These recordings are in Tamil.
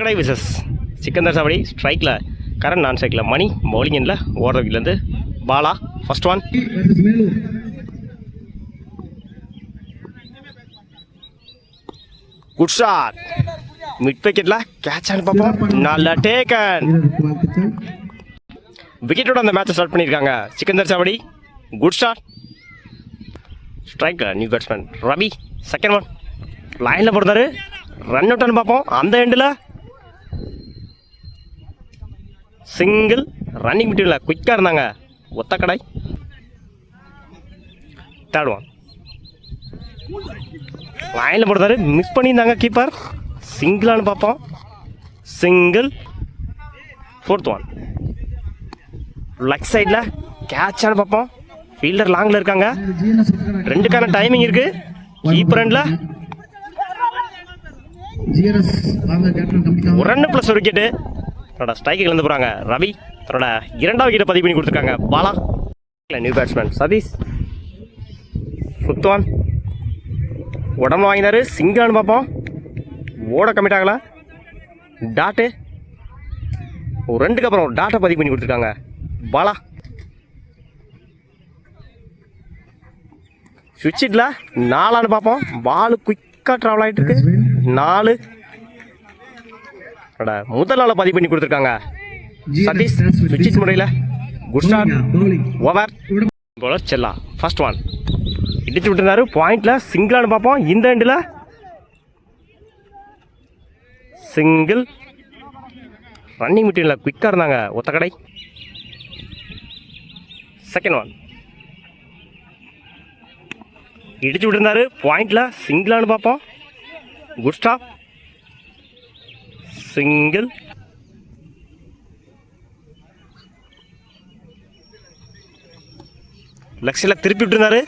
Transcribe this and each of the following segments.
கடை விசஸ் சிக்கந்தர் சாவடி ஸ்ட்ரைக்கில் கரண் நான் ஸ்ட்ரைக்கில் மணி பவுலிங் எண்ணில் ஓடுறதுலேருந்து Bala first one. Good shot mid விக்கெட்டில் கேட்ச் ஆனு பார்ப்போம். நல்ல டேக்கன். விக்கெட்டோட அந்த மேட்சை ஸ்டார்ட் பண்ணியிருக்காங்க சிக்கந்தர் சாவடி. Good shot. ஸ்ட்ரைக்கில் new batsman Ravi second one. லைனில் போடுறாரு. ரன் அவுட்டானு பார்ப்போம். அந்த எண்டில் சிங்கிள். ரன்னிங் பிட்வீனில் குயிக்காக இருந்தாங்க ஒத்தக்கடை. Third one. லைனில் போடுறாரு. மிஸ் பண்ணியிருந்தாங்க கீப்பர். சிங்கிளானு பார்ப்போம். சிங்கிள். Fourth one. லெக் சைடில் கேட்சானு பார்ப்போம். ஃபீல்டர் லாங்கில் இருக்காங்க. ரெண்டுக்கான டைமிங் இருக்கு. கீப்பர் எண்டில் ஒரு ரன் ப்ளஸ் ஒரு விக்கெட்டு. தன்னோட ஸ்ட்ரைக்கு இழந்து போகிறாங்க ரவி. தன்னோட இரண்டாவது விக்கெட்டை பதிவு பண்ணி கொடுத்துருக்காங்க Bala. New batsman Sathish fifth one. உடம்பு வாங்கினாரு. சிங்கிளானு பார்ப்போம். ஓட கமிட் ஆகலை. டாட்டு ஒரு ரெண்டுக்கு அப்புறம் டாட்டை பதிவு பண்ணி கொடுத்துருக்காங்க பாலா. சுவிட்சிட்ல நாலான்னு பார்ப்போம். பாலு குயிக்காக ட்ராவல் ஆகிட்டு இருக்கு. 4. முதல் நாளை பதிவு பண்ணி கொடுத்துருக்காங்க சதீஷ் சுவிட்சிட் முறையில். Good shot. Over. Bowler Chella first one. இடிச்சு விட்டுருந்தாரு. பாயிண்ட்ல சிங்கிளானு பார்ப்போம். இந்த எண்டில் சிங்கிள். ரன்னிங் மிட்டியில் குயிக்காக இருந்தாங்க ஒத்தக்கடை. Second one. இடிச்சு விட்டுருந்தாரு. பாயிண்ட்ல சிங்கிளானு பார்ப்போம். Good stop. சிங்கிள். லெக்ஸில் திருப்பி விட்டுருந்தாரு.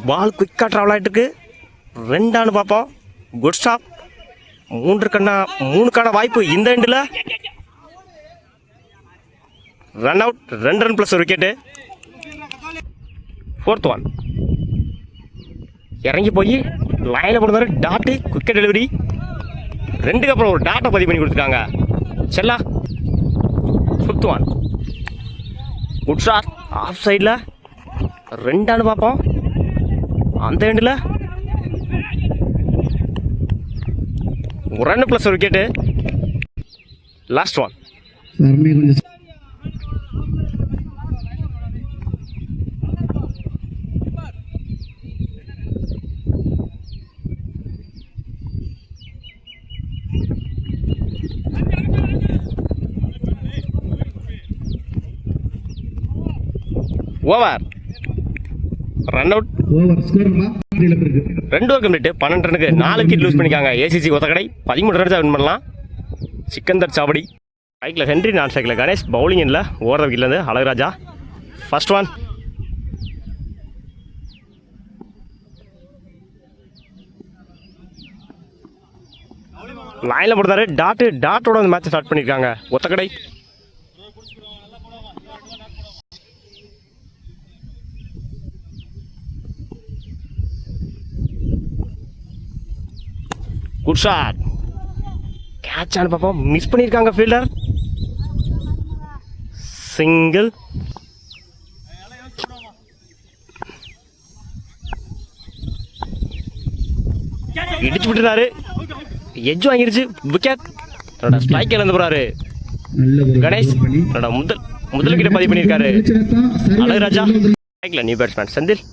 பால் குயிக்காக ட்ராவல் ஆகிட்டு இருக்கு. 2 பார்ப்போம். Good stop. 3க்கான வாய்ப்பு இந்த எண்டில். Run out. 2 ரன் ப்ளஸ் ஒரு விக்கெட்டு. Fourth one. இறங்கி போய் லைனில் போடுறாரு. Dot quick delivery. 2க்கு அப்புறம் ஒரு டாட்டை பதிவு பண்ணி கொடுத்துருக்காங்க Chella. Fifth one. Good shot. Off சைடில் 2 பார்ப்போம். அந்த எண்டில் ஒரு ரன் ப்ளஸ் ஒரு wicket. Last one. Over. Run out. 2 over complete. 12 ரனுக்கு 4 விக்கெட் லூஸ் பண்ணிக்காங்க ஏசிசி ஒத்தக்கடை. 13 ரன்ஸ் வின் பண்ணலாம் சிக்கந்தர் சாவடி. ஸ்ட்ரைக்கில் ஹென்ரி நான் ஸ்ட்ரைக்கில் கணேஷ் பவுலிங் எண்ணில் ஓடுற விக்கெட்லேருந்து அழகராஜா ஃபர்ஸ்ட் ஒன். லைனில் போடுறாரு. டாட்டோட அந்த மேட்சை ஸ்டார்ட் பண்ணியிருக்காங்க ஒத்தக்கடை. Good shot. கேட்ச் ஆனு பார்ப்போம். மிஸ் பண்ணியிருக்காங்க ஃபீல்டர். சிங்கிள். இடிச்சு விட்டுறாரு. எஜ் வாங்கிருச்சு. விக்கெட். தன்னோட ஸ்ட்ரைக் இழந்து போறாரு கணேஷ். தன்னோட முதல் விக்கெட்டை பதிவு பண்ணியிருக்காரு அழகராஜா. ஸ்ட்ரைக்கில் new batsman Senthil.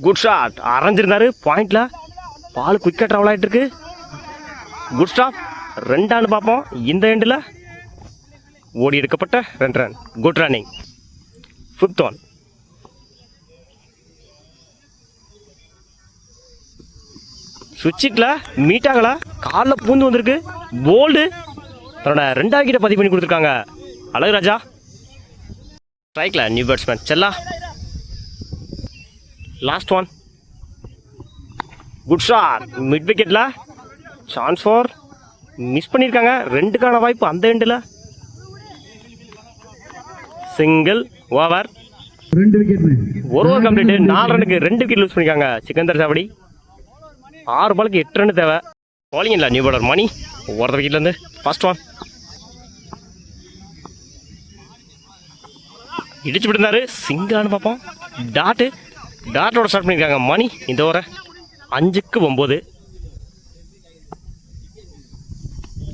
Good shot. அரைஞ்சிருந்தாரு. பாயிண்ட்ல பால் குயிக்காக ட்ராவல் ஆகிட்டு இருக்கு. Good stop. 2 பார்ப்போம். இந்த எண்டில் ஓடி எடுக்கப்பட்ட 2 run. Good running. Fifth one. சுவிட்சிட்டில் மீட் ஆகலை. காலில் பூந்து வந்திருக்கு. போல்டு. தன்னோட 2வது விக்கெட்டை பதிவு பண்ணி கொடுத்துருக்காங்க அழகராஜா. ஸ்ட்ரைக்கில் new batsman Chella. Last one. Good shot. Mid விக்கெட்டில் சான்ஸ் ஃபார். மிஸ் பண்ணியிருக்காங்க. 2க்கான வாய்ப்பு அந்த எண்டில். சிங்கிள். ஓவர். 1 over complete. 4 ரனுக்கு 2 விக்கெட் லூஸ் பண்ணியிருக்காங்க சிக்கந்தர் சாவடி. 6 பாலுக்கு 8 ரன் தேவை. bowling இல்லை நியூ பாலர் மணி ஒருத்த விக்கெட்லேருந்து ஃபர்ஸ்ட் ஒன். இடிச்சு விட்டுருந்தாரு, சிங்கானு பார்ப்போம். டாட்டோட ஸ்டார்ட் பண்ணியிருக்காங்க மணி. இந்த ஓவரை 5க்கு 9.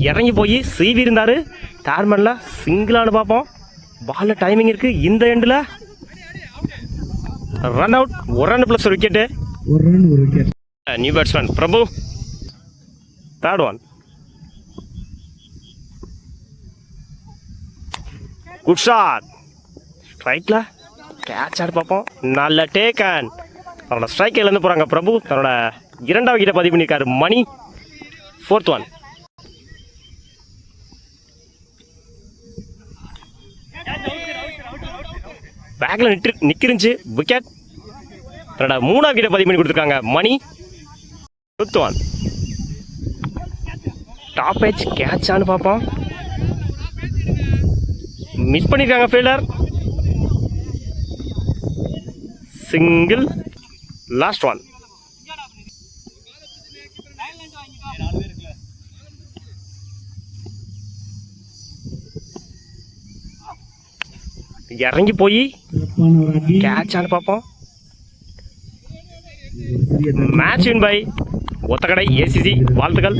இறங்கி போய் சீவி இருந்தார் டேர்மனில். சிங்கிளானு பார்ப்போம். பாலில் டைமிங் இருக்குது. இந்த எண்டில் ரன் அவுட். 1 ரன் ப்ளஸ் ஒரு wicket. New batsman Prabhu third one. Good shot. ஸ்ட்ரைக்கில் கேட்ச் ஆடு பார்ப்போம். நல்ல டேக்கன். தன்னோட ஸ்ட்ரைக்கிலேருந்து போகிறாங்க பிரபு. தன்னோட 2வது விக்கெட்டை பதிவு பண்ணியிருக்காரு மணி. Fourth one. பேக்கில் நிற்கிருந்துச்சு விக்கெட். தன்னோட 3வது விக்கெட்டை பதிவு பண்ணி கொடுத்துருக்காங்க Mani. Fifth one. Top edge catch ஆனு பார்ப்போம். மிஸ் பண்ணியிருக்காங்க ஃபீல்டர். சிங்கிள். Last one. இறங்கி போய் கேட்ச் ஆனு பார்ப்போம். Match win by Othakadai ACC. வாழ்த்துக்கள்.